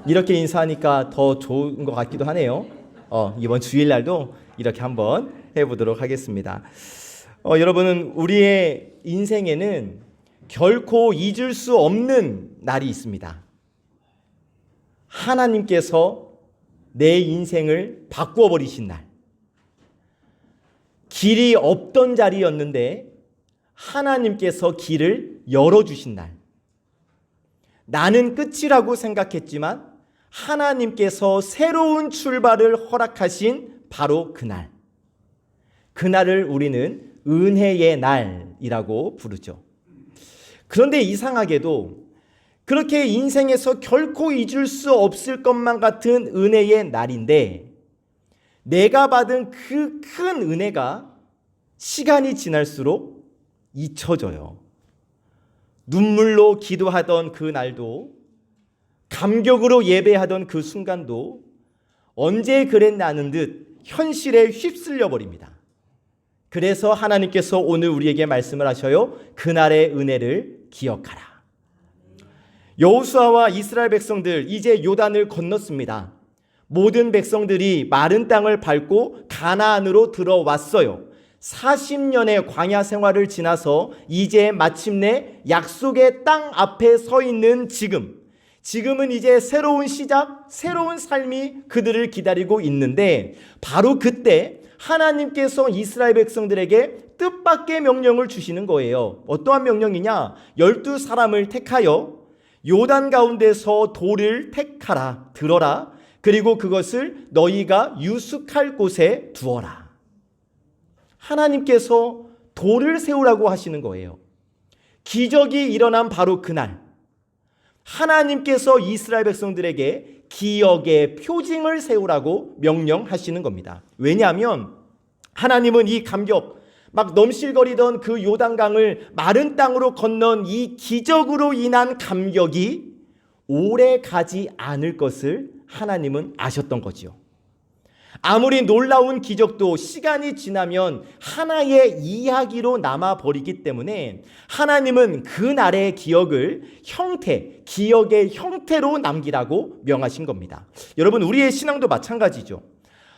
이렇게 인사하니까 더 좋은 것 같기도 하네요. 이번 주일날도 이렇게 한번 해보도록 하겠습니다. 여러분은 우리의 인생에는 결코 잊을 수 없는 날이 있습니다. 하나님께서 내 인생을 바꾸어 버리신 날. 길이 없던 자리였는데 하나님께서 길을 열어주신 날. 나는 끝이라고 생각했지만 하나님께서 새로운 출발을 허락하신 바로 그날. 그날을 우리는 은혜의 날이라고 부르죠. 그런데 이상하게도 그렇게 인생에서 결코 잊을 수 없을 것만 같은 은혜의 날인데 내가 받은 그 큰 은혜가 시간이 지날수록 잊혀져요. 눈물로 기도하던 그 날도, 감격으로 예배하던 그 순간도 언제 그랬나는 듯 현실에 휩쓸려 버립니다. 그래서 하나님께서 오늘 우리에게 말씀을 하셔요. 그날의 은혜를 기억하라. 여호수아와 이스라엘 백성들 이제 요단을 건넜습니다. 모든 백성들이 마른 땅을 밟고 가나안으로 들어왔어요. 40년의 광야 생활을 지나서 이제 마침내 약속의 땅 앞에 서 있는 지금은 이제 새로운 시작, 새로운 삶이 그들을 기다리고 있는데 바로 그때 하나님께서 이스라엘 백성들에게 뜻밖의 명령을 주시는 거예요. 어떠한 명령이냐? 12사람을 택하여 요단 가운데서 돌을 택하라, 들어라. 그리고 그것을 너희가 유숙할 곳에 두어라. 하나님께서 돌을 세우라고 하시는 거예요. 기적이 일어난 바로 그날 하나님께서 이스라엘 백성들에게 기억의 표징을 세우라고 명령하시는 겁니다. 왜냐하면 하나님은 이 감격, 막 넘실거리던 그 요단강을 마른 땅으로 건넌 이 기적으로 인한 감격이 오래 가지 않을 것을 하나님은 아셨던 거지요. 아무리 놀라운 기적도 시간이 지나면 하나의 이야기로 남아버리기 때문에 하나님은 그날의 기억을 기억의 형태로 남기라고 명하신 겁니다. 여러분, 우리의 신앙도 마찬가지죠.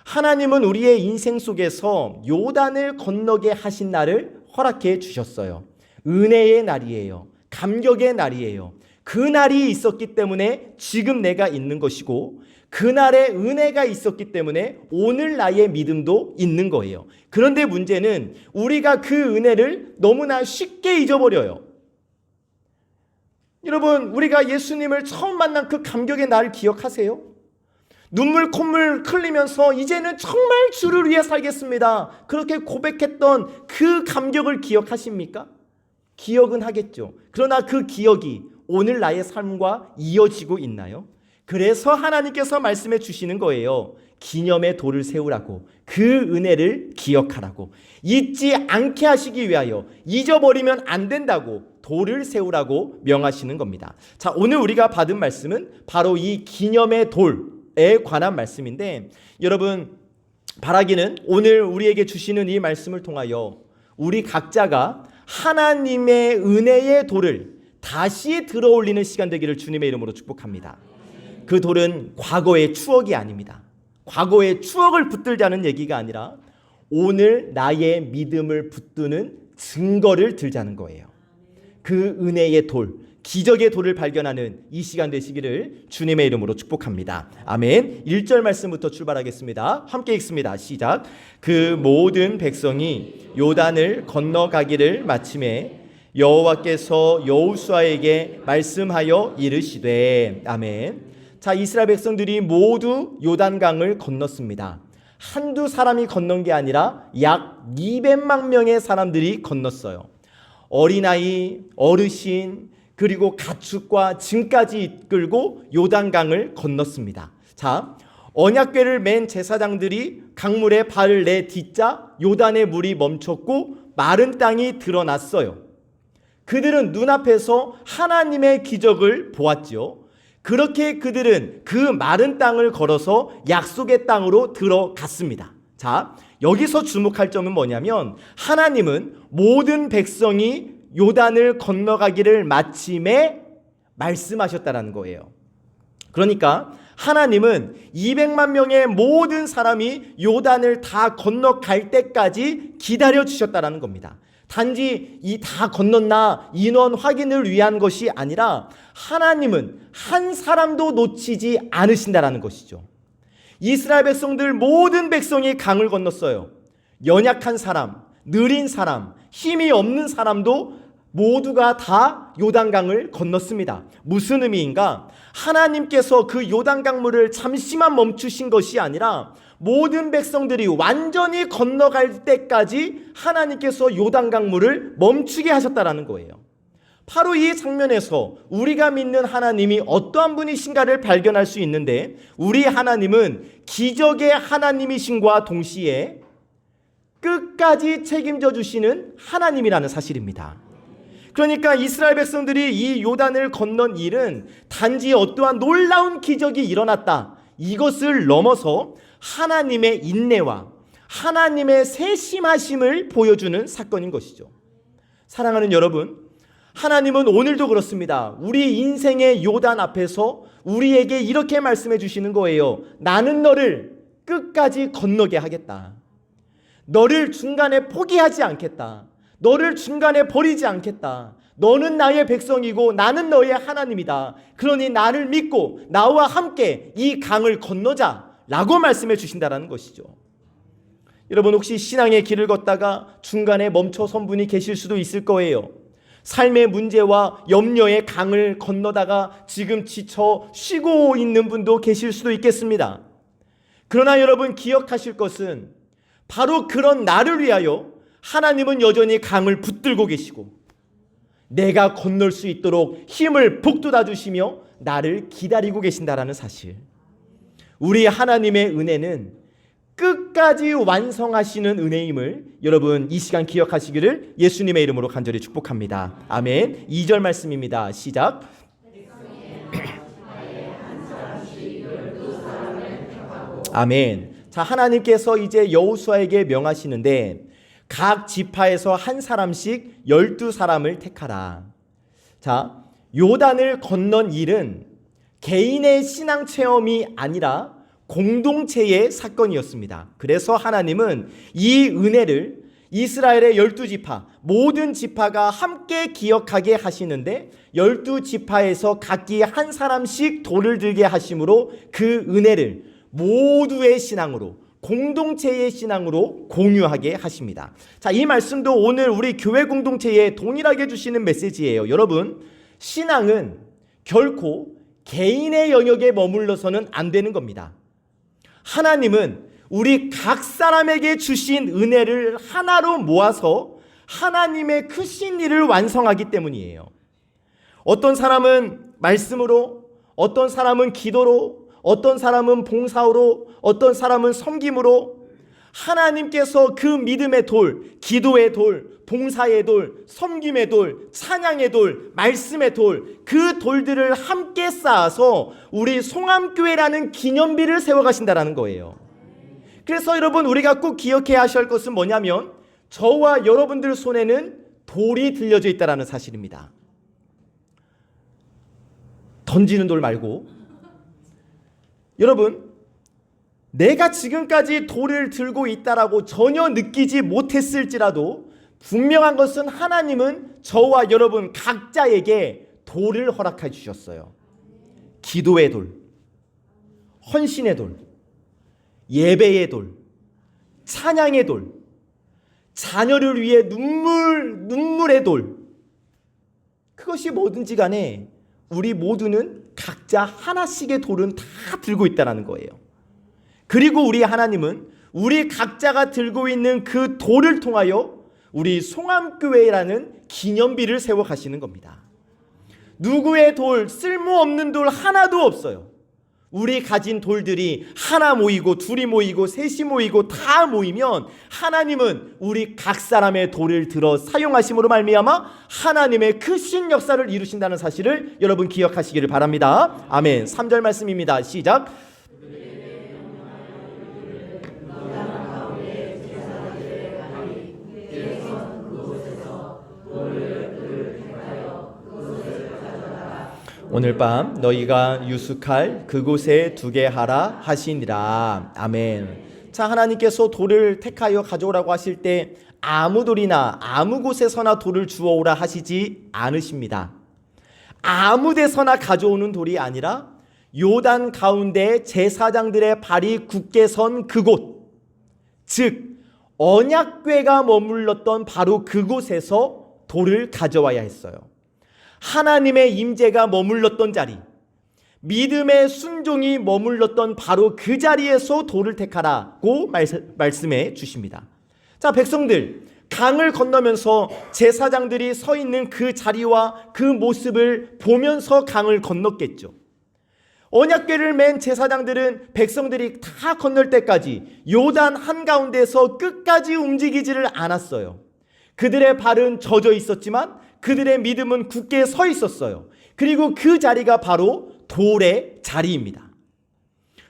하나님은 우리의 인생 속에서 요단을 건너게 하신 날을 허락해 주셨어요. 은혜의 날이에요. 감격의 날이에요. 그 날이 있었기 때문에 지금 내가 있는 것이고 그날의 은혜가 있었기 때문에 오늘 나의 믿음도 있는 거예요. 그런데 문제는 우리가 그 은혜를 너무나 쉽게 잊어버려요. 여러분, 우리가 예수님을 처음 만난 그 감격의 날 기억하세요? 눈물 콧물 흘리면서 이제는 정말 주를 위해 살겠습니다. 그렇게 고백했던 그 감격을 기억하십니까? 기억은 하겠죠. 그러나 그 기억이 오늘 나의 삶과 이어지고 있나요? 그래서 하나님께서 말씀해 주시는 거예요. 기념의 돌을 세우라고, 그 은혜를 기억하라고, 잊지 않게 하시기 위하여, 잊어버리면 안 된다고 돌을 세우라고 명하시는 겁니다. 자, 오늘 우리가 받은 말씀은 바로 이 기념의 돌에 관한 말씀인데, 여러분, 바라기는 오늘 우리에게 주시는 이 말씀을 통하여 우리 각자가 하나님의 은혜의 돌을 다시 들어올리는 시간 되기를 주님의 이름으로 축복합니다. 그 돌은 과거의 추억이 아닙니다. 과거의 추억을 붙들자는 얘기가 아니라 오늘 나의 믿음을 붙드는 증거를 들자는 거예요. 그 은혜의 돌, 기적의 돌을 발견하는 이 시간 되시기를 주님의 이름으로 축복합니다. 아멘. 1절 말씀부터 출발하겠습니다. 함께 읽습니다. 시작. 그 모든 백성이 요단을 건너가기를 마침에 여호와께서 여호수아에게 말씀하여 이르시되. 아멘. 자, 이스라엘 백성들이 모두 요단강을 건넜습니다. 한두 사람이 건넌 게 아니라 약 200만 명의 사람들이 건넜어요. 어린아이, 어르신, 그리고 가축과 짐까지 이끌고 요단강을 건넜습니다. 자, 언약궤를 맨 제사장들이 강물에 발을 내딛자 요단의 물이 멈췄고 마른 땅이 드러났어요. 그들은 눈앞에서 하나님의 기적을 보았죠. 그렇게 그들은 그 마른 땅을 걸어서 약속의 땅으로 들어갔습니다. 자, 여기서 주목할 점은 뭐냐면 하나님은 모든 백성이 요단을 건너가기를 마침에 말씀하셨다는 거예요. 그러니까 하나님은 200만 명의 모든 사람이 요단을 다 건너갈 때까지 기다려 주셨다라는 겁니다. 단지 이 다 건넜나 인원 확인을 위한 것이 아니라 하나님은 한 사람도 놓치지 않으신다라는 것이죠. 이스라엘 백성들 모든 백성이 강을 건넜어요. 연약한 사람, 느린 사람, 힘이 없는 사람도 모두가 다 요단강을 건넜습니다. 무슨 의미인가? 하나님께서 그 요단강물을 잠시만 멈추신 것이 아니라 모든 백성들이 완전히 건너갈 때까지 하나님께서 요단강물을 멈추게 하셨다라는 거예요. 바로 이 장면에서 우리가 믿는 하나님이 어떠한 분이신가를 발견할 수 있는데, 우리 하나님은 기적의 하나님이신과 동시에 끝까지 책임져 주시는 하나님이라는 사실입니다. 그러니까 이스라엘 백성들이 이 요단을 건넌 일은 단지 어떠한 놀라운 기적이 일어났다, 이것을 넘어서 하나님의 인내와 하나님의 세심하심을 보여주는 사건인 것이죠. 사랑하는 여러분, 하나님은 오늘도 그렇습니다. 우리 인생의 요단 앞에서 우리에게 이렇게 말씀해 주시는 거예요. 나는 너를 끝까지 건너게 하겠다. 너를 중간에 포기하지 않겠다. 너를 중간에 버리지 않겠다. 너는 나의 백성이고 나는 너의 하나님이다. 그러니 나를 믿고 나와 함께 이 강을 건너자 라고 말씀해 주신다는 것이죠. 여러분, 혹시 신앙의 길을 걷다가 중간에 멈춰선 분이 계실 수도 있을 거예요. 삶의 문제와 염려의 강을 건너다가 지금 지쳐 쉬고 있는 분도 계실 수도 있겠습니다. 그러나 여러분, 기억하실 것은 바로 그런 나를 위하여 하나님은 여전히 강을 붙들고 계시고 내가 건널 수 있도록 힘을 북돋아 주시며 나를 기다리고 계신다라는 사실. 우리 하나님의 은혜는 끝까지 완성하시는 은혜임을 여러분 이 시간 기억하시기를 예수님의 이름으로 간절히 축복합니다. 아멘. 2절 말씀입니다. 시작. 아멘. 자, 하나님께서 이제 여호수아에게 명하시는데 각 지파에서 한 사람씩 12사람을 택하라. 자, 요단을 건넌 일은 개인의 신앙 체험이 아니라 공동체의 사건이었습니다. 그래서 하나님은 이 은혜를 이스라엘의 12지파, 모든 지파가 함께 기억하게 하시는데 12지파에서 각기 한 사람씩 돌을 들게 하심으로 그 은혜를 모두의 신앙으로, 공동체의 신앙으로 공유하게 하십니다. 자, 이 말씀도 오늘 우리 교회 공동체에 동일하게 주시는 메시지예요. 여러분, 신앙은 결코 개인의 영역에 머물러서는 안 되는 겁니다. 하나님은 우리 각 사람에게 주신 은혜를 하나로 모아서 하나님의 크신 일을 완성하기 때문이에요. 어떤 사람은 말씀으로, 어떤 사람은 기도로, 어떤 사람은 봉사로, 어떤 사람은 섬김으로 하나님께서 그 믿음의 돌, 기도의 돌, 봉사의 돌, 섬김의 돌, 찬양의 돌, 말씀의 돌, 그 돌들을 함께 쌓아서 우리 송암교회라는 기념비를 세워가신다라는 거예요. 그래서 여러분, 우리가 꼭 기억해야 하실 것은 뭐냐면 저와 여러분들 손에는 돌이 들려져 있다는 사실입니다. 던지는 돌 말고, 여러분, 내가 지금까지 돌을 들고 있다라고 전혀 느끼지 못했을지라도 분명한 것은 하나님은 저와 여러분 각자에게 돌을 허락해 주셨어요. 기도의 돌, 헌신의 돌, 예배의 돌, 찬양의 돌, 자녀를 위해 눈물의 돌. 그것이 뭐든지 간에 우리 모두는 각자 하나씩의 돌은 다 들고 있다는 거예요. 그리고 우리 하나님은 우리 각자가 들고 있는 그 돌을 통하여 우리 송암교회라는 기념비를 세워 가시는 겁니다. 누구의 돌, 쓸모없는 돌 하나도 없어요. 우리 가진 돌들이 하나 모이고 둘이 모이고 셋이 모이고 다 모이면 하나님은 우리 각 사람의 돌을 들어 사용하심으로 말미암아 하나님의 크신 역사를 이루신다는 사실을 여러분 기억하시기를 바랍니다. 아멘. 3절 말씀입니다. 시작. 오늘 밤 너희가 유숙할 그곳에 두게 하라 하시니라. 아멘. 자, 하나님께서 돌을 택하여 가져오라고 하실 때 아무 돌이나 아무 곳에서나 돌을 주워오라 하시지 않으십니다. 아무 데서나 가져오는 돌이 아니라 요단 가운데 제사장들의 발이 굳게 선 그곳, 즉 언약궤가 머물렀던 바로 그곳에서 돌을 가져와야 했어요. 하나님의 임재가 머물렀던 자리, 믿음의 순종이 머물렀던 바로 그 자리에서 돌을 택하라고 말씀해 주십니다. 자, 백성들 강을 건너면서 제사장들이 서 있는 그 자리와 그 모습을 보면서 강을 건넜겠죠. 언약궤를 맨 제사장들은 백성들이 다 건널 때까지 요단 한가운데서 끝까지 움직이지를 않았어요. 그들의 발은 젖어 있었지만 그들의 믿음은 굳게 서 있었어요. 그리고 그 자리가 바로 돌의 자리입니다.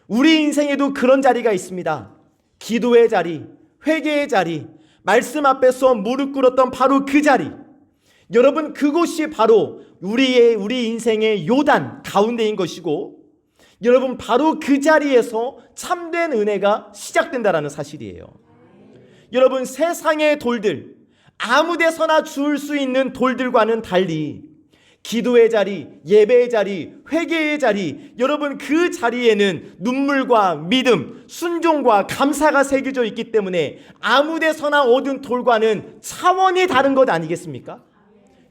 우리 인생에도 그런 자리가 있습니다. 기도의 자리, 회개의 자리, 말씀 앞에서 무릎 꿇었던 바로 그 자리. 여러분, 그곳이 바로 우리 인생의 요단 가운데인 것이고, 여러분, 바로 그 자리에서 참된 은혜가 시작된다는 사실이에요. 여러분, 세상의 돌들, 아무 데서나 주울 수 있는 돌들과는 달리 기도의 자리, 예배의 자리, 회개의 자리, 여러분 그 자리에는 눈물과 믿음, 순종과 감사가 새겨져 있기 때문에 아무 데서나 얻은 돌과는 차원이 다른 것 아니겠습니까?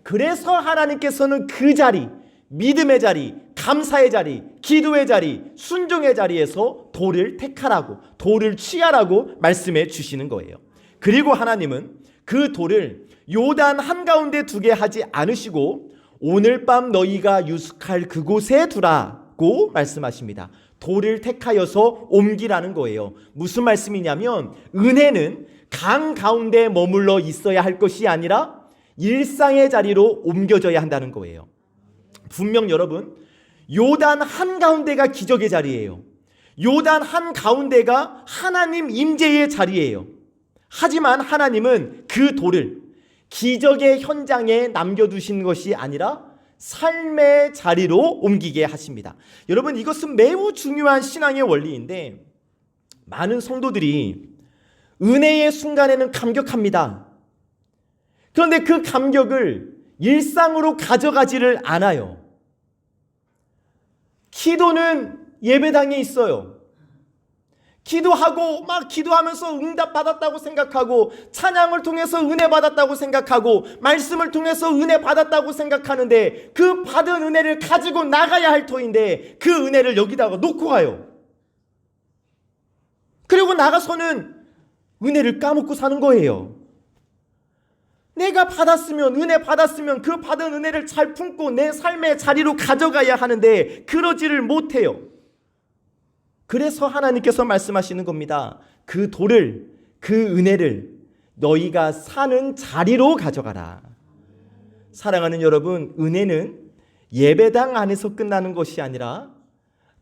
그래서 하나님께서는 그 자리, 믿음의 자리, 감사의 자리, 기도의 자리, 순종의 자리에서 돌을 택하라고, 돌을 취하라고 말씀해 주시는 거예요. 그리고 하나님은 그 돌을 요단 한가운데 두게 하지 않으시고 오늘 밤 너희가 유숙할 그곳에 두라고 말씀하십니다. 돌을 택하여서 옮기라는 거예요. 무슨 말씀이냐면 은혜는 강 가운데 머물러 있어야 할 것이 아니라 일상의 자리로 옮겨져야 한다는 거예요. 분명 여러분, 요단 한가운데가 기적의 자리예요. 요단 한가운데가 하나님 임재의 자리예요. 하지만 하나님은 그 돌을 기적의 현장에 남겨두신 것이 아니라 삶의 자리로 옮기게 하십니다. 여러분, 이것은 매우 중요한 신앙의 원리인데 많은 성도들이 은혜의 순간에는 감격합니다. 그런데 그 감격을 일상으로 가져가지를 않아요. 기도는 예배당에 있어요. 기도하고 막 기도하면서 응답 받았다고 생각하고 찬양을 통해서 은혜 받았다고 생각하고 말씀을 통해서 은혜 받았다고 생각하는데 그 받은 은혜를 가지고 나가야 할 터인데 그 은혜를 여기다가 놓고 가요. 그리고 나가서는 은혜를 까먹고 사는 거예요. 내가 받았으면, 은혜 받았으면 그 받은 은혜를 잘 품고 내 삶의 자리로 가져가야 하는데 그러지를 못해요. 그래서 하나님께서 말씀하시는 겁니다. 그 돌을, 그 은혜를 너희가 사는 자리로 가져가라. 사랑하는 여러분, 은혜는 예배당 안에서 끝나는 것이 아니라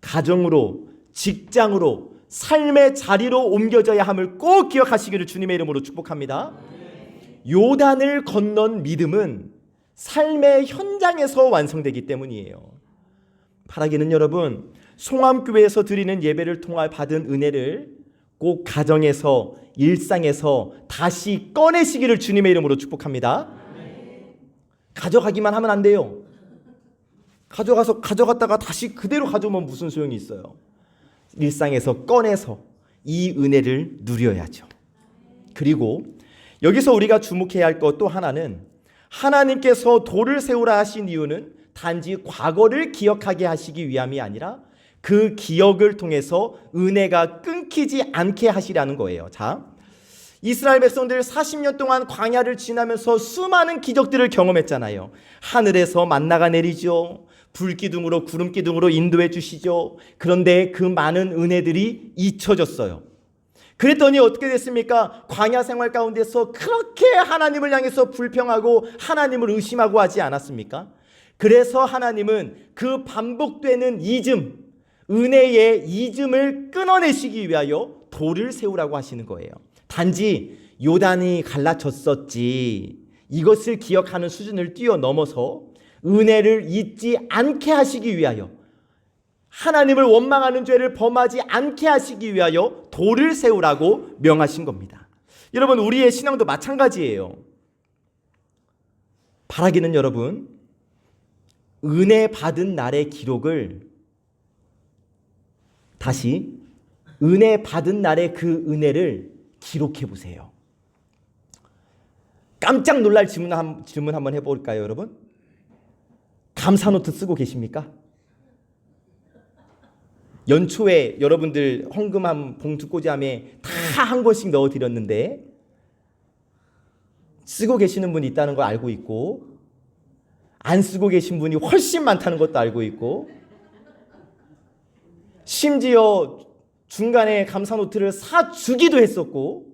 가정으로, 직장으로, 삶의 자리로 옮겨져야 함을 꼭 기억하시기를 주님의 이름으로 축복합니다. 요단을 건넌 믿음은 삶의 현장에서 완성되기 때문이에요. 바라기는 여러분, 송암교회에서 드리는 예배를 통해 받은 은혜를 꼭 가정에서, 일상에서 다시 꺼내시기를 주님의 이름으로 축복합니다. 가져가기만 하면 안 돼요. 가져갔다가 다시 그대로 가져오면 무슨 소용이 있어요. 일상에서 꺼내서 이 은혜를 누려야죠. 그리고 여기서 우리가 주목해야 할 것 또 하나는 하나님께서 돌을 세우라 하신 이유는 단지 과거를 기억하게 하시기 위함이 아니라 그 기억을 통해서 은혜가 끊기지 않게 하시라는 거예요. 자, 이스라엘 백성들 40년 동안 광야를 지나면서 수많은 기적들을 경험했잖아요. 하늘에서 만나가 내리죠. 불기둥으로 구름기둥으로 인도해 주시죠. 그런데 그 많은 은혜들이 잊혀졌어요. 그랬더니 어떻게 됐습니까? 광야 생활 가운데서 그렇게 하나님을 향해서 불평하고 하나님을 의심하고 하지 않았습니까? 그래서 하나님은 그 반복되는 잊음, 은혜의 잊음을 끊어내시기 위하여 돌을 세우라고 하시는 거예요. 단지 요단이 갈라졌었지 이것을 기억하는 수준을 뛰어넘어서 은혜를 잊지 않게 하시기 위하여, 하나님을 원망하는 죄를 범하지 않게 하시기 위하여 돌을 세우라고 명하신 겁니다. 여러분, 우리의 신앙도 마찬가지예요. 바라기는 여러분, 은혜 받은 날의 기록을 다시 은혜 받은 날의 그 은혜를 기록해 보세요. 깜짝 놀랄 질문 한번 해볼까요, 여러분? 감사노트 쓰고 계십니까? 연초에 여러분들 헌금함 봉투 꽂이함에 다 한 권씩 넣어드렸는데 쓰고 계시는 분이 있다는 걸 알고 있고, 안 쓰고 계신 분이 훨씬 많다는 것도 알고 있고, 심지어 중간에 감사노트를 사주기도 했었고,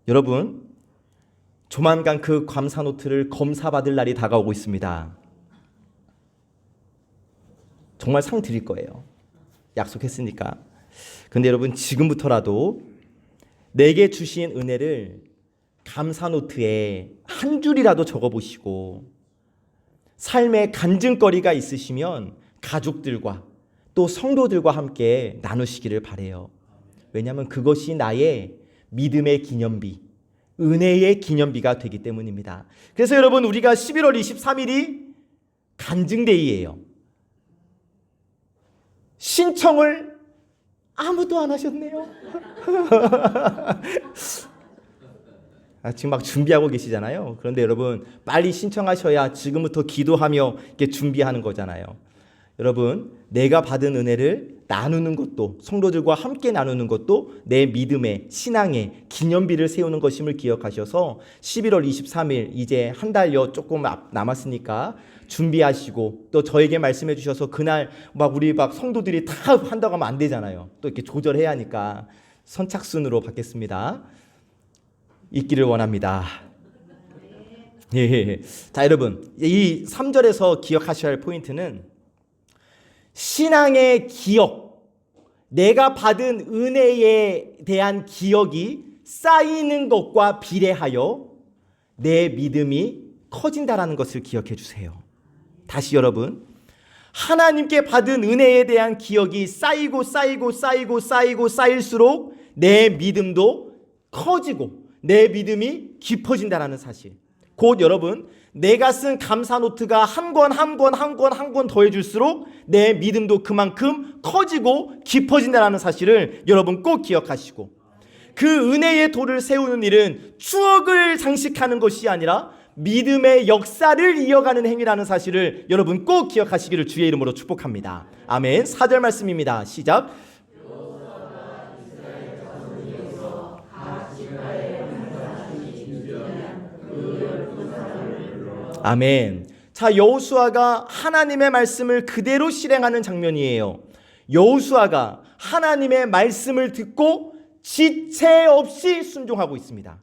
여러분, 조만간 그 감사노트를 검사받을 날이 다가오고 있습니다. 정말 상 드릴 거예요. 약속했으니까. 근데 여러분, 지금부터라도 내게 주신 은혜를 감사노트에 한 줄이라도 적어보시고, 삶의 간증거리가 있으시면 가족들과 또 성도들과 함께 나누시기를 바라요. 왜냐하면 그것이 나의 믿음의 기념비, 은혜의 기념비가 되기 때문입니다. 그래서 여러분, 우리가 11월 23일이 간증데이예요. 신청을 아무도 안 하셨네요. 지금 막 준비하고 계시잖아요. 그런데 여러분, 빨리 신청하셔야 지금부터 기도하며 이렇게 준비하는 거잖아요. 여러분, 내가 받은 은혜를 나누는 것도, 성도들과 함께 나누는 것도 내 믿음의, 신앙의 기념비를 세우는 것임을 기억하셔서 11월 23일 이제 한 달여 조금 남았으니까 준비하시고, 또 저에게 말씀해 주셔서 그날 우리 성도들이 다 한다고 하면 안 되잖아요. 또 이렇게 조절해야 하니까 선착순으로 받겠습니다. 있기를 원합니다. 예. 자, 여러분, 이 3절에서 기억하셔야 할 포인트는 신앙의 기억, 내가 받은 은혜에 대한 기억이 쌓이는 것과 비례하여 내 믿음이 커진다라는 것을 기억해 주세요. 다시 여러분, 하나님께 받은 은혜에 대한 기억이 쌓일수록 내 믿음도 커지고 내 믿음이 깊어진다라는 사실. 곧 여러분, 내가 쓴 감사노트가 한 권 더해줄수록 내 믿음도 그만큼 커지고 깊어진다는 사실을 여러분 꼭 기억하시고, 그 은혜의 돌을 세우는 일은 추억을 장식하는 것이 아니라 믿음의 역사를 이어가는 행위라는 사실을 여러분 꼭 기억하시기를 주의 이름으로 축복합니다. 아멘. 4절 말씀입니다. 시작. 아멘. 자, 여호수아가 하나님의 말씀을 그대로 실행하는 장면이에요. 여호수아가 하나님의 말씀을 듣고 지체 없이 순종하고 있습니다.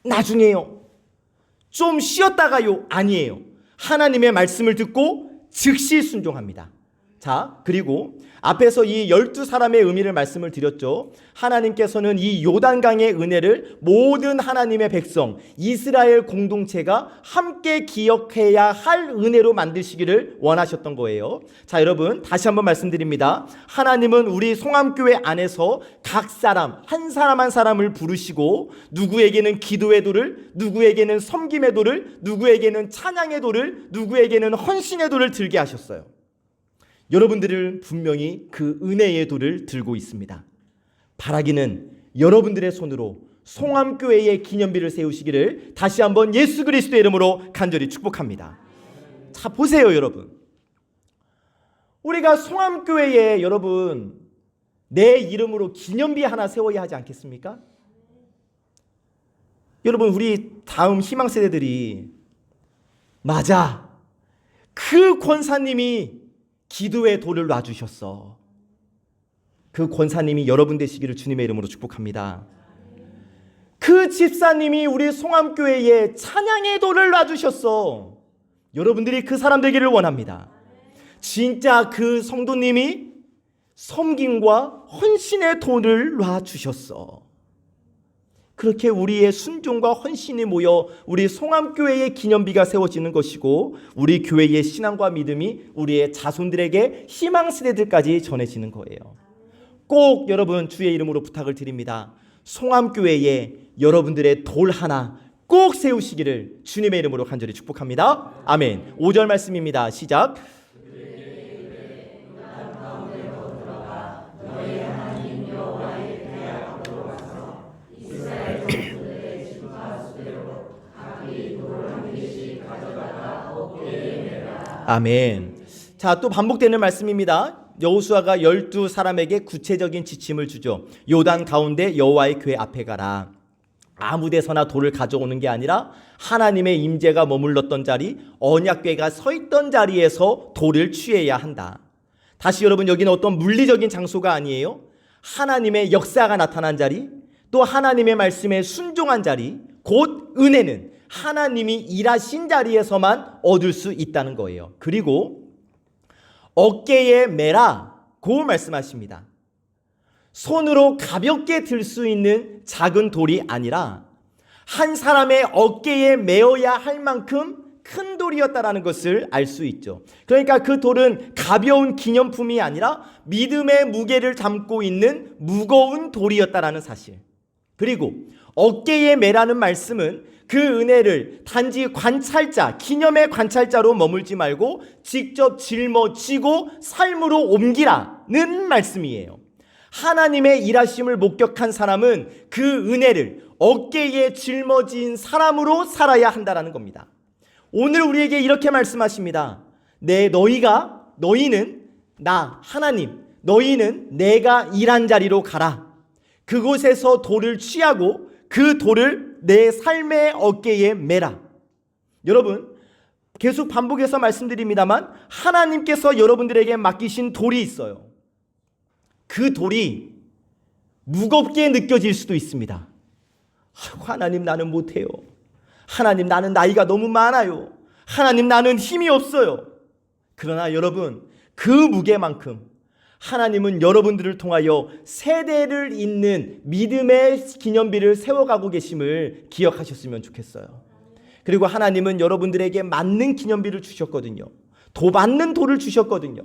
나중에요, 좀 쉬었다가요, 아니에요. 하나님의 말씀을 듣고 즉시 순종합니다. 자, 그리고 앞에서 이 12사람의 의미를 말씀을 드렸죠. 하나님께서는 이 요단강의 은혜를 모든 하나님의 백성, 이스라엘 공동체가 함께 기억해야 할 은혜로 만드시기를 원하셨던 거예요. 자, 여러분, 다시 한번 말씀드립니다. 하나님은 우리 송암교회 안에서 각 사람, 한 사람 한 사람을 부르시고, 누구에게는 기도의 돌을, 누구에게는 섬김의 돌을, 누구에게는 찬양의 돌을, 누구에게는 헌신의 돌을 들게 하셨어요. 여러분들은 분명히 그 은혜의 돌을 들고 있습니다. 바라기는 여러분들의 손으로 송암교회의 기념비를 세우시기를 다시 한번 예수 그리스도의 이름으로 간절히 축복합니다. 자, 보세요, 여러분. 우리가 송암교회에 여러분 내 이름으로 기념비 하나 세워야 하지 않겠습니까? 여러분, 우리 다음 희망 세대들이, 맞아, 그 권사님이 기도의 돌을 놔주셨어. 그 권사님이 여러분 되시기를 주님의 이름으로 축복합니다. 그 집사님이 우리 송암교회에 찬양의 돌을 놔주셨어. 여러분들이 그 사람 되기를 원합니다. 진짜 그 성도님이 섬김과 헌신의 돌을 놔주셨어. 그렇게 우리의 순종과 헌신이 모여 우리 송암교회의 기념비가 세워지는 것이고 우리 교회의 신앙과 믿음이 우리의 자손들에게 희망세대들까지 전해지는 거예요. 꼭 여러분 주의 이름으로 부탁을 드립니다. 송암교회에 여러분들의 돌 하나 꼭 세우시기를 주님의 이름으로 간절히 축복합니다. 아멘. 5절 말씀입니다. 시작. 아멘. 자, 또 반복되는 말씀입니다. 여호수아가 12사람에게 구체적인 지침을 주죠. 요단 가운데 여호와의 궤 앞에 가라. 아무 데서나 돌을 가져오는 게 아니라 하나님의 임재가 머물렀던 자리, 언약궤가 서 있던 자리에서 돌을 취해야 한다. 다시 여러분, 여기는 어떤 물리적인 장소가 아니에요. 하나님의 역사가 나타난 자리, 또 하나님의 말씀에 순종한 자리, 곧 은혜는 하나님이 일하신 자리에서만 얻을 수 있다는 거예요. 그리고 어깨에 매라고 말씀하십니다. 손으로 가볍게 들 수 있는 작은 돌이 아니라 한 사람의 어깨에 메어야 할 만큼 큰 돌이었다라는 것을 알 수 있죠. 그러니까 그 돌은 가벼운 기념품이 아니라 믿음의 무게를 담고 있는 무거운 돌이었다라는 사실. 그리고 어깨에 매라는 말씀은 그 은혜를 단지 관찰자, 기념의 관찰자로 머물지 말고 직접 짊어지고 삶으로 옮기라는 말씀이에요. 하나님의 일하심을 목격한 사람은 그 은혜를 어깨에 짊어진 사람으로 살아야 한다는 겁니다. 오늘 우리에게 이렇게 말씀하십니다. 너희는 나 하나님, 너희는 내가 일한 자리로 가라. 그곳에서 돌을 취하고 그 돌을 내 삶의 어깨에 매라. 여러분, 계속 반복해서 말씀드립니다만 하나님께서 여러분들에게 맡기신 돌이 있어요. 그 돌이 무겁게 느껴질 수도 있습니다. 하나님, 나는 못해요. 하나님, 나는 나이가 너무 많아요. 하나님, 나는 힘이 없어요. 그러나 여러분, 그 무게만큼 하나님은 여러분들을 통하여 세대를 잇는 믿음의 기념비를 세워가고 계심을 기억하셨으면 좋겠어요. 그리고 하나님은 여러분들에게 맞는 기념비를 주셨거든요. 맞는 돌을 주셨거든요.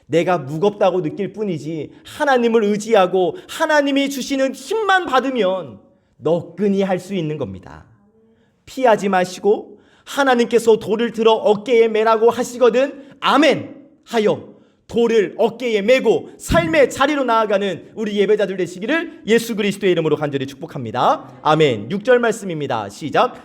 내가 무겁다고 느낄 뿐이지 하나님을 의지하고 하나님이 주시는 힘만 받으면 너끈히 할 수 있는 겁니다. 피하지 마시고 하나님께서 돌을 들어 어깨에 매라고 하시거든 아멘 하여 돌을 어깨에 메고 삶의 자리로 나아가는 우리 예배자들 되시기를 예수 그리스도의 이름으로 간절히 축복합니다. 아멘. 6절 말씀입니다. 시작.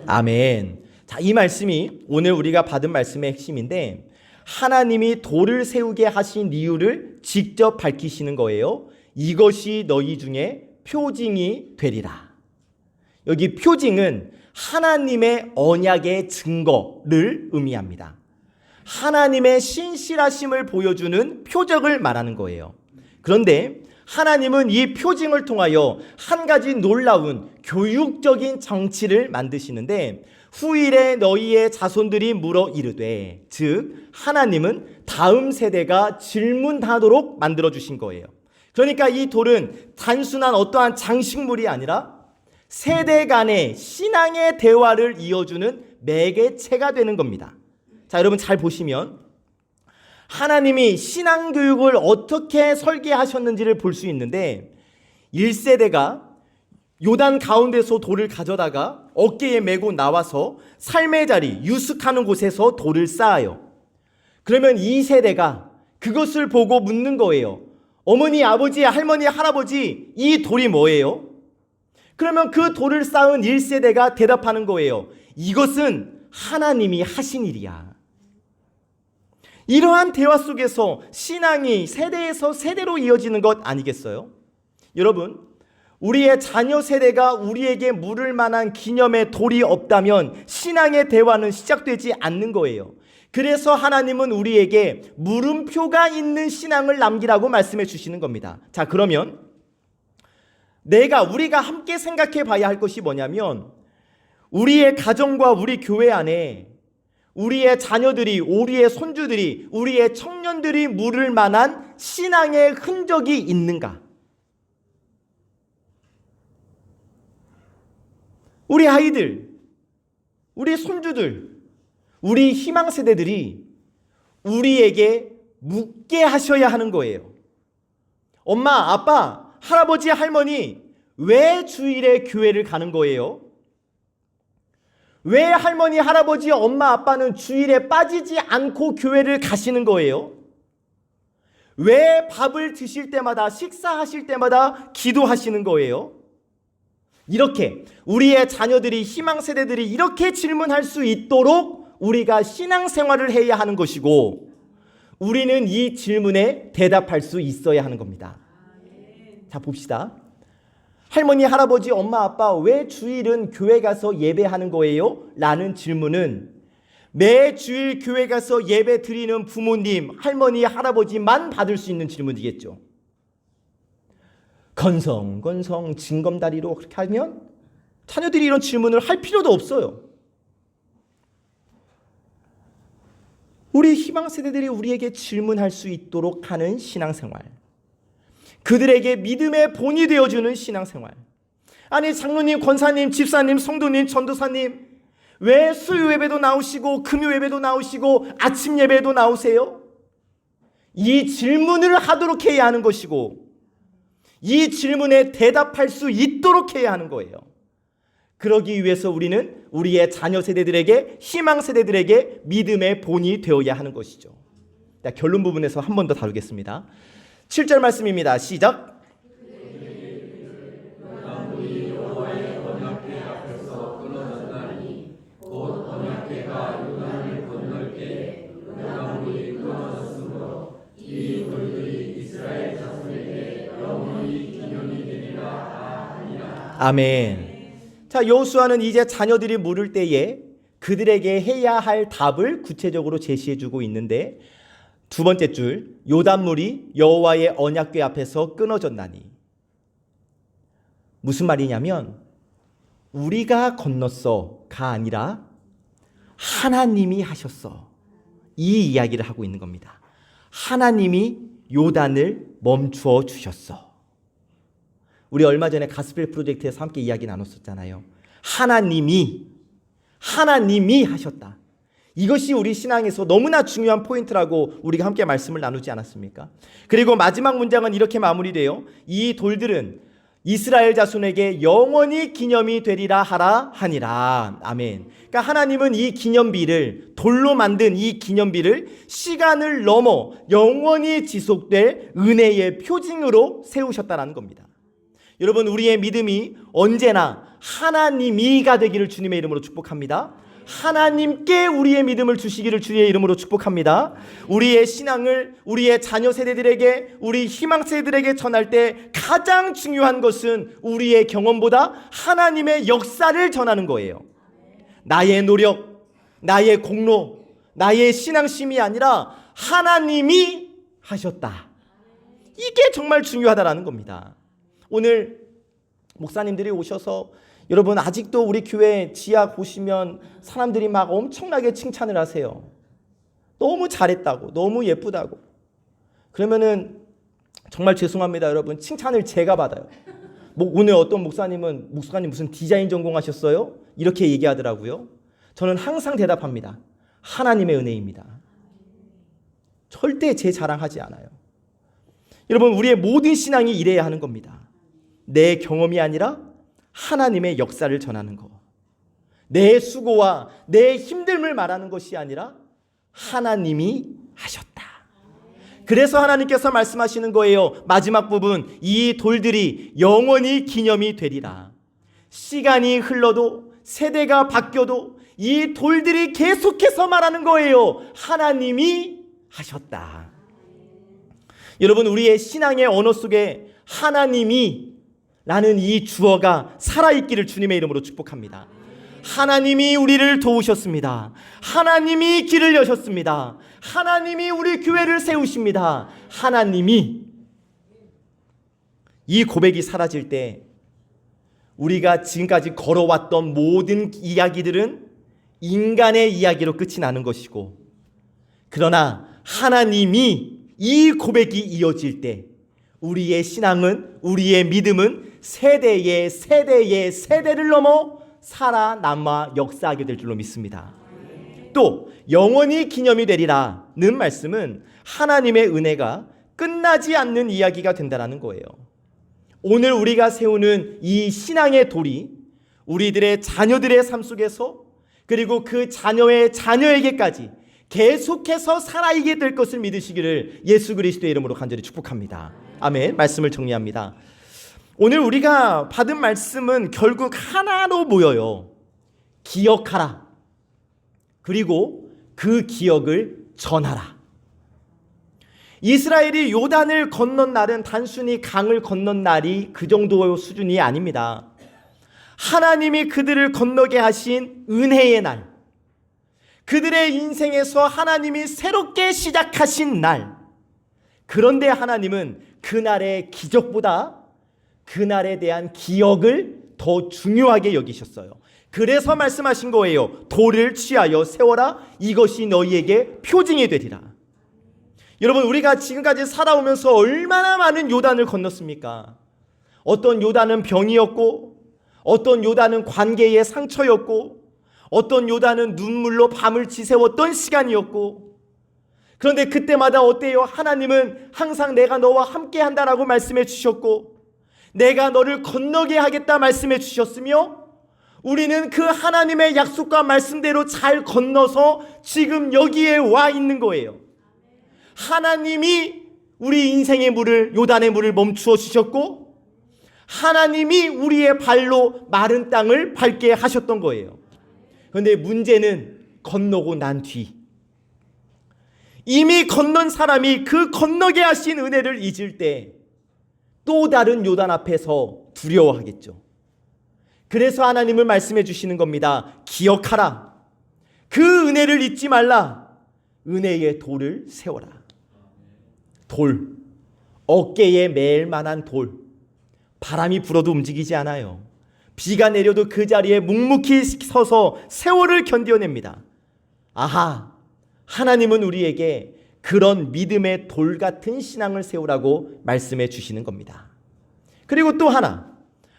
아멘. 자, 이 말씀이 오늘 우리가 받은 말씀의 핵심인데 하나님이 돌을 세우게 하신 이유를 직접 밝히시는 거예요. 이것이 너희 중에 표징이 되리라. 여기 표징은 하나님의 언약의 증거를 의미합니다. 하나님의 신실하심을 보여주는 표적을 말하는 거예요. 그런데 하나님은 이 표징을 통하여 한 가지 놀라운 교육적인 정치를 만드시는데 후일에 너희의 자손들이 물어 이르되, 즉 하나님은 다음 세대가 질문하도록 만들어주신 거예요. 그러니까 이 돌은 단순한 어떠한 장식물이 아니라 세대 간의 신앙의 대화를 이어주는 매개체가 되는 겁니다. 자, 여러분 잘 보시면 하나님이 신앙교육을 어떻게 설계하셨는지를 볼 수 있는데 1세대가 요단 가운데서 돌을 가져다가 어깨에 메고 나와서 삶의 자리, 유숙하는 곳에서 돌을 쌓아요. 그러면 2세대가 그것을 보고 묻는 거예요. 어머니, 아버지, 할머니, 할아버지, 이 돌이 뭐예요? 그러면 그 돌을 쌓은 1세대가 대답하는 거예요. 이것은 하나님이 하신 일이야. 이러한 대화 속에서 신앙이 세대에서 세대로 이어지는 것 아니겠어요? 여러분, 우리의 자녀 세대가 우리에게 물을 만한 기념의 돌이 없다면 신앙의 대화는 시작되지 않는 거예요. 그래서 하나님은 우리에게 물음표가 있는 신앙을 남기라고 말씀해 주시는 겁니다. 자, 그러면 우리가 함께 생각해 봐야 할 것이 뭐냐면 우리의 가정과 우리 교회 안에 우리의 자녀들이, 우리의 손주들이, 우리의 청년들이 물을 만한 신앙의 흔적이 있는가? 우리 아이들, 우리 손주들, 우리 희망 세대들이 우리에게 묻게 하셔야 하는 거예요. 엄마, 아빠, 할아버지, 할머니, 왜 주일에 교회를 가는 거예요? 왜 할머니, 할아버지, 엄마, 아빠는 주일에 빠지지 않고 교회를 가시는 거예요? 왜 밥을 드실 때마다, 식사하실 때마다 기도하시는 거예요? 이렇게 우리의 자녀들이, 희망 세대들이 이렇게 질문할 수 있도록 우리가 신앙생활을 해야 하는 것이고, 우리는 이 질문에 대답할 수 있어야 하는 겁니다. 자, 봅시다. 할머니, 할아버지, 엄마, 아빠, 왜 주일은 교회 가서 예배하는 거예요? 라는 질문은 매 주일 교회 가서 예배 드리는 부모님, 할머니, 할아버지만 받을 수 있는 질문이겠죠. 건성건성 징검다리로 그렇게 하면 자녀들이 이런 질문을 할 필요도 없어요. 우리 희망 세대들이 우리에게 질문할 수 있도록 하는 신앙생활, 그들에게 믿음의 본이 되어주는 신앙생활. 아니, 장로님, 권사님, 집사님, 성도님, 전도사님, 왜 수요 예배도 나오시고 금요 예배도 나오시고 아침 예배도 나오세요? 이 질문을 하도록 해야 하는 것이고, 이 질문에 대답할 수 있도록 해야 하는 거예요. 그러기 위해서 우리는 우리의 자녀 세대들에게, 희망 세대들에게 믿음의 본이 되어야 하는 것이죠. 결론 부분에서 한 번 더 다루겠습니다. 7절 말씀입니다. 시작. 아멘. 자, 여호수아는 이제 자녀들이 물을 때에 그들에게 해야 할 답을 구체적으로 제시해주고 있는데, 두 번째 줄, 요단물이 여호와의 언약궤 앞에서 끊어졌나니. 무슨 말이냐면 우리가 건넜어가 아니라 하나님이 하셨어, 이 이야기를 하고 있는 겁니다. 하나님이 요단을 멈추어 주셨어. 우리 얼마 전에 가스펠 프로젝트에서 함께 이야기 나눴었잖아요. 하나님이 하셨다. 이것이 우리 신앙에서 너무나 중요한 포인트라고 우리가 함께 말씀을 나누지 않았습니까? 그리고 마지막 문장은 이렇게 마무리돼요. 이 돌들은 이스라엘 자손에게 영원히 기념이 되리라 하라 하니라. 아멘. 그러니까 하나님은 이 기념비를, 돌로 만든 이 기념비를 시간을 넘어 영원히 지속될 은혜의 표징으로 세우셨다는 겁니다. 여러분, 우리의 믿음이 언제나 하나님이가 되기를 주님의 이름으로 축복합니다. 하나님께 우리의 믿음을 주시기를 주의 이름으로 축복합니다. 우리의 신앙을 우리의 자녀 세대들에게, 우리 희망 세대들에게 전할 때 가장 중요한 것은 우리의 경험보다 하나님의 역사를 전하는 거예요. 나의 노력, 나의 공로, 나의 신앙심이 아니라 하나님이 하셨다. 이게 정말 중요하다라는 겁니다. 오늘 목사님들이 오셔서, 여러분 아직도 우리 교회 지하 보시면 사람들이 막 엄청나게 칭찬을 하세요. 너무 잘했다고, 너무 예쁘다고. 그러면은 정말 죄송합니다, 여러분. 칭찬을 제가 받아요. 오늘 어떤 목사님은, 목사님 무슨 디자인 전공하셨어요? 이렇게 얘기하더라고요. 저는 항상 대답합니다. 하나님의 은혜입니다. 절대 제 자랑하지 않아요. 여러분, 우리의 모든 신앙이 이래야 하는 겁니다. 내 경험이 아니라 하나님의 역사를 전하는 것. 내 수고와 내 힘듦을 말하는 것이 아니라 하나님이 하셨다. 그래서 하나님께서 말씀하시는 거예요. 마지막 부분, 이 돌들이 영원히 기념이 되리라. 시간이 흘러도, 세대가 바뀌어도 이 돌들이 계속해서 말하는 거예요. 하나님이 하셨다. 여러분, 우리의 신앙의 언어 속에 하나님이 라는 이 주어가 살아있기를 주님의 이름으로 축복합니다. 하나님이 우리를 도우셨습니다. 하나님이 길을 여셨습니다. 하나님이 우리 교회를 세우십니다. 하나님이. 이 고백이 사라질 때 우리가 지금까지 걸어왔던 모든 이야기들은 인간의 이야기로 끝이 나는 것이고, 그러나 하나님이 이 고백이 이어질 때 우리의 신앙은, 우리의 믿음은 세대의 세대를 넘어 살아남아 역사하게 될 줄로 믿습니다. 또 영원히 기념이 되리라는 말씀은 하나님의 은혜가 끝나지 않는 이야기가 된다는 거예요. 오늘 우리가 세우는 이 신앙의 돌이 우리들의 자녀들의 삶 속에서, 그리고 그 자녀의 자녀에게까지 계속해서 살아있게 될 것을 믿으시기를 예수 그리스도의 이름으로 간절히 축복합니다. 아멘. 말씀을 정리합니다. 오늘 우리가 받은 말씀은 결국 하나로 모여요. 기억하라. 그리고 그 기억을 전하라. 이스라엘이 요단을 건넌 날은 단순히 강을 건넌 날이 그 정도 수준이 아닙니다. 하나님이 그들을 건너게 하신 은혜의 날, 그들의 인생에서 하나님이 새롭게 시작하신 날. 그런데 하나님은 그날의 기적보다 그날에 대한 기억을 더 중요하게 여기셨어요. 그래서 말씀하신 거예요. 돌을 취하여 세워라. 이것이 너희에게 표징이 되리라. 여러분, 우리가 지금까지 살아오면서 얼마나 많은 요단을 건넜습니까? 어떤 요단은 병이었고, 어떤 요단은 관계의 상처였고, 어떤 요단은 눈물로 밤을 지새웠던 시간이었고, 그런데 그때마다 어때요? 하나님은 항상 내가 너와 함께 한다라고 말씀해 주셨고, 내가 너를 건너게 하겠다 말씀해 주셨으며, 우리는 그 하나님의 약속과 말씀대로 잘 건너서 지금 여기에 와 있는 거예요. 하나님이 우리 인생의 물을, 요단의 물을 멈추어 주셨고, 하나님이 우리의 발로 마른 땅을 밟게 하셨던 거예요. 그런데 문제는 건너고 난 뒤, 이미 건넌 사람이 그 건너게 하신 은혜를 잊을 때 또 다른 요단 앞에서 두려워하겠죠. 그래서 하나님은 말씀해 주시는 겁니다. 기억하라. 그 은혜를 잊지 말라. 은혜의 돌을 세워라. 돌, 어깨에 맬 만한 돌. 바람이 불어도 움직이지 않아요. 비가 내려도 그 자리에 묵묵히 서서 세월을 견뎌냅니다. 아하, 하나님은 우리에게 그런 믿음의 돌 같은 신앙을 세우라고 말씀해 주시는 겁니다. 그리고 또 하나,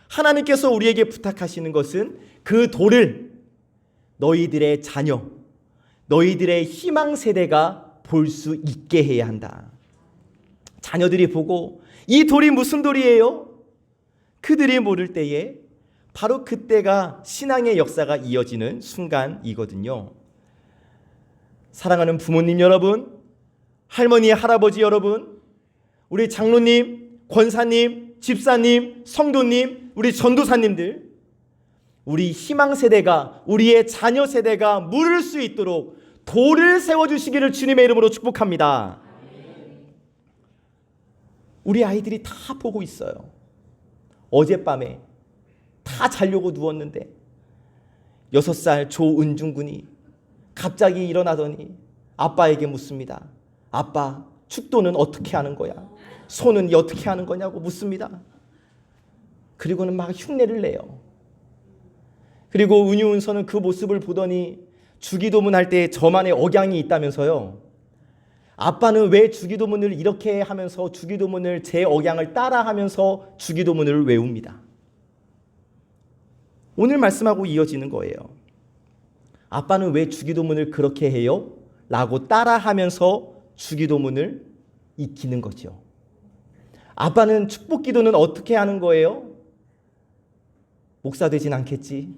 하나님께서 우리에게 부탁하시는 것은 그 돌을 너희들의 자녀, 너희들의 희망 세대가 볼 수 있게 해야 한다. 자녀들이 보고 이 돌이 무슨 돌이에요? 그들이 모를 때에 바로 그때가 신앙의 역사가 이어지는 순간이거든요. 사랑하는 부모님 여러분, 할머니, 할아버지 여러분, 우리 장로님, 권사님, 집사님, 성도님, 우리 전도사님들, 우리 희망 세대가, 우리의 자녀 세대가 물을 수 있도록 돌을 세워주시기를 주님의 이름으로 축복합니다. 우리 아이들이 다 보고 있어요. 어젯밤에 다 자려고 누웠는데 6살 조은중 군이 갑자기 일어나더니 아빠에게 묻습니다. 아빠, 축도는 어떻게 하는 거야? 손은 어떻게 하는 거냐고 묻습니다. 그리고는 막 흉내를 내요. 그리고 은유은서는 그 모습을 보더니 주기도문 할 때 저만의 억양이 있다면서요. 아빠는 왜 주기도문을 이렇게 하면서 주기도문을 제 억양을 따라하면서 주기도문을 외웁니다. 오늘 말씀하고 이어지는 거예요. 아빠는 왜 주기도문을 그렇게 해요? 라고 따라하면서 주기도문을 익히는 거죠. 아빠는 축복기도는 어떻게 하는 거예요? 목사 되진 않겠지?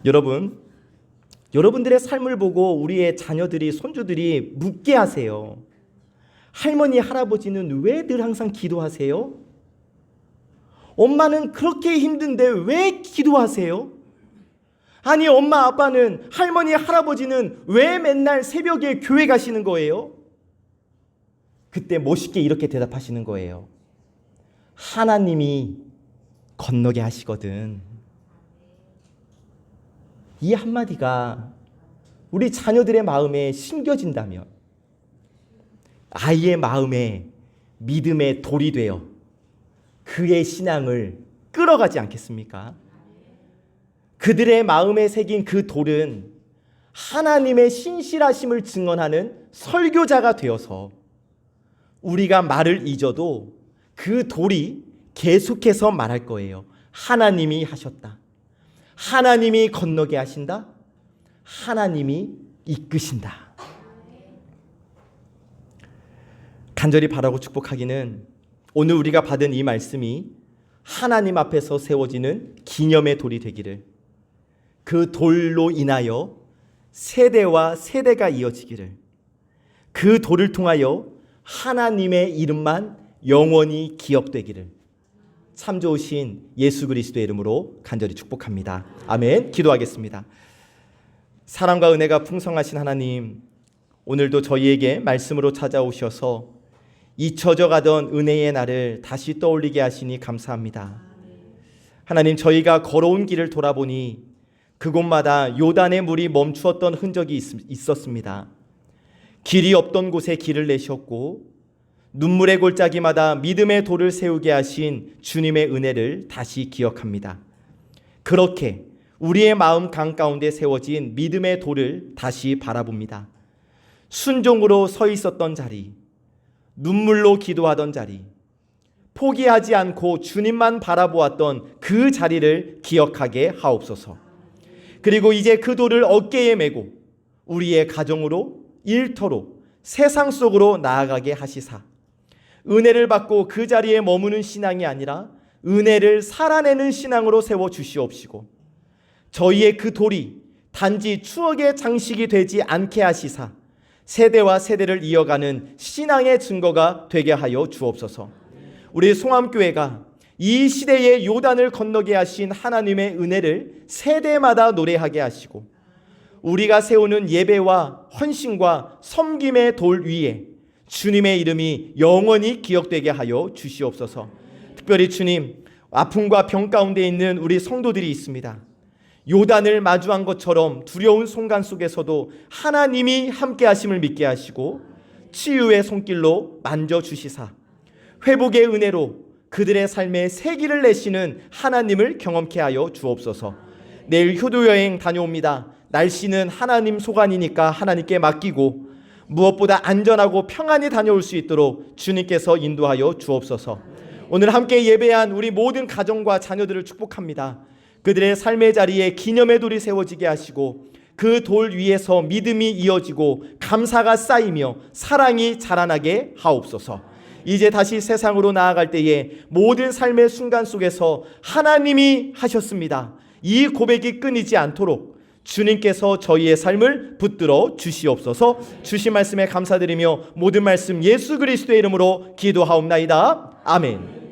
여러분, 여러분들의 삶을 보고 우리의 자녀들이, 손주들이 묻게 하세요. 할머니, 할아버지는 왜 늘 항상 기도하세요? 엄마는 그렇게 힘든데 왜 기도하세요? 아니, 엄마, 아빠는, 할머니, 할아버지는 왜 맨날 새벽에 교회 가시는 거예요? 그때 멋있게 이렇게 대답하시는 거예요. 하나님이 건너게 하시거든. 이 한마디가 우리 자녀들의 마음에 심겨진다면 아이의 마음에 믿음의 돌이 되어 그의 신앙을 끌어가지 않겠습니까? 그들의 마음에 새긴 그 돌은 하나님의 신실하심을 증언하는 설교자가 되어서 우리가 말을 잊어도 그 돌이 계속해서 말할 거예요. 하나님이 하셨다. 하나님이 건너게 하신다. 하나님이 이끄신다. 간절히 바라고 축복하기는 오늘 우리가 받은 이 말씀이 하나님 앞에서 세워지는 기념의 돌이 되기를, 그 돌로 인하여 세대와 세대가 이어지기를, 그 돌을 통하여 하나님의 이름만 영원히 기억되기를 참 좋으신 예수 그리스도의 이름으로 간절히 축복합니다. 아멘. 기도하겠습니다. 사랑과 은혜가 풍성하신 하나님, 오늘도 저희에게 말씀으로 찾아오셔서 잊혀져가던 은혜의 날을 다시 떠올리게 하시니 감사합니다. 하나님, 저희가 걸어온 길을 돌아보니 그곳마다 요단의 물이 멈추었던 흔적이 있었습니다. 길이 없던 곳에 길을 내셨고 눈물의 골짜기마다 믿음의 돌을 세우게 하신 주님의 은혜를 다시 기억합니다. 그렇게 우리의 마음 강 가운데 세워진 믿음의 돌을 다시 바라봅니다. 순종으로 서 있었던 자리, 눈물로 기도하던 자리, 포기하지 않고 주님만 바라보았던 그 자리를 기억하게 하옵소서. 그리고 이제 그 돌을 어깨에 메고 우리의 가정으로, 일터로, 세상 속으로 나아가게 하시사 은혜를 받고 그 자리에 머무는 신앙이 아니라 은혜를 살아내는 신앙으로 세워 주시옵시고, 저희의 그 돌이 단지 추억의 장식이 되지 않게 하시사 세대와 세대를 이어가는 신앙의 증거가 되게 하여 주옵소서. 우리 송암교회가 이 시대의 요단을 건너게 하신 하나님의 은혜를 세대마다 노래하게 하시고, 우리가 세우는 예배와 헌신과 섬김의 돌 위에 주님의 이름이 영원히 기억되게 하여 주시옵소서. 특별히 주님, 아픔과 병 가운데 있는 우리 성도들이 있습니다. 요단을 마주한 것처럼 두려운 순간 속에서도 하나님이 함께 하심을 믿게 하시고 치유의 손길로 만져주시사 회복의 은혜로 그들의 삶에 새기를 내시는 하나님을 경험케 하여 주옵소서. 내일 효도여행 다녀옵니다. 날씨는 하나님 소관이니까 하나님께 맡기고 무엇보다 안전하고 평안히 다녀올 수 있도록 주님께서 인도하여 주옵소서. 오늘 함께 예배한 우리 모든 가정과 자녀들을 축복합니다. 그들의 삶의 자리에 기념의 돌이 세워지게 하시고 그 돌 위에서 믿음이 이어지고 감사가 쌓이며 사랑이 자라나게 하옵소서. 이제 다시 세상으로 나아갈 때에 모든 삶의 순간 속에서 하나님이 하셨습니다, 이 고백이 끊이지 않도록 주님께서 저희의 삶을 붙들어 주시옵소서. 주신 말씀에 감사드리며 모든 말씀 예수 그리스도의 이름으로 기도하옵나이다. 아멘.